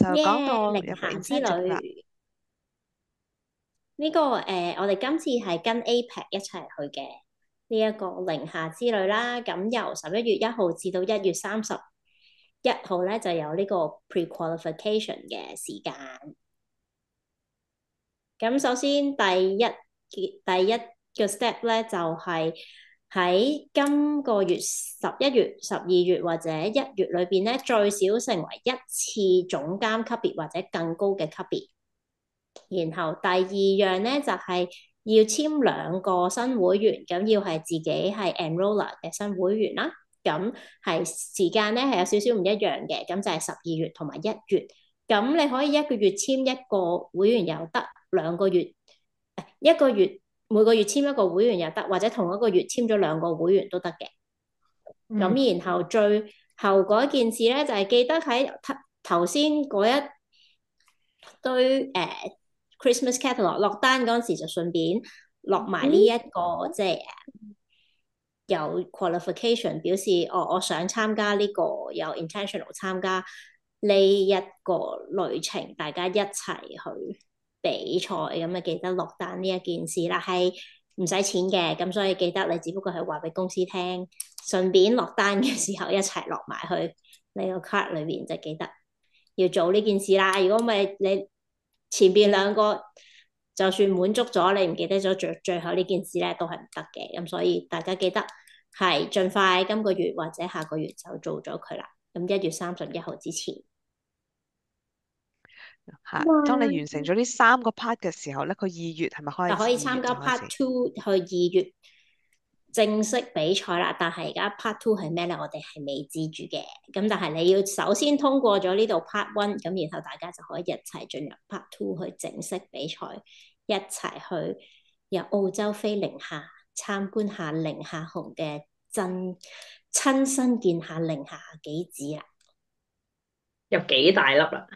就耶！講到有個 寧夏之 incentive 啦。旅呢、個我哋今次係跟 APEC 一齊去嘅呢一個寧夏之旅啦。咁由11月1號至到1月31號咧，就有呢個 pre-qualification 嘅時間。咁首先第一個 step 咧，就係喺今個月11月、12月或者1月裏邊咧，最少成為一次總監級別或者更高嘅級別。然後第二樣咧，就係要簽2個新會員，咁要係自己係 enroller 嘅新會員啦。咁係時間咧係有少少唔一樣嘅，咁就係12月同埋1月。咁你可以一個月簽一個會員又得，2個月一個月每個月簽一個會員又得，或者同一個月簽咗2個會員都得嘅。嗯，咁然後最後嗰件事咧，就係記得喺頭先嗰一堆Christmas catalog 落單嗰陣時，就順便落埋呢一個即係有 qualification 表示我想參加呢個有 intentional 參加呢一個旅程，大家一齊去比賽咁啊，記得落單呢一件事啦，係唔使錢嘅，咁所以記得你只不過係話俾公司聽，順便落單嘅時候一齊落埋去你個 card 裏邊，就記得要做呢件事啦。如果唔係你前邊2個就算滿足咗，你唔記得咗最後呢件事咧，都係唔得嘅。咁所以大家記得係盡快今個月或者下個月就做咗佢啦。咁1月31號之前，係。當你完成咗呢3個 part 嘅時候咧，佢2月係咪開始？就可以二月參加 就開 Part 始。Two 去2月正式比賽啦。但係而家 Part Two 係咩咧？我哋係未知住嘅。咁但係你要首先通過咗呢度 Part One，咁然後大家就可以一齊進入 Part Two 去正式比賽，一齊去由澳洲飛寧夏參觀下寧夏紅嘅親身見下寧夏杞子啦。有幾大粒啦？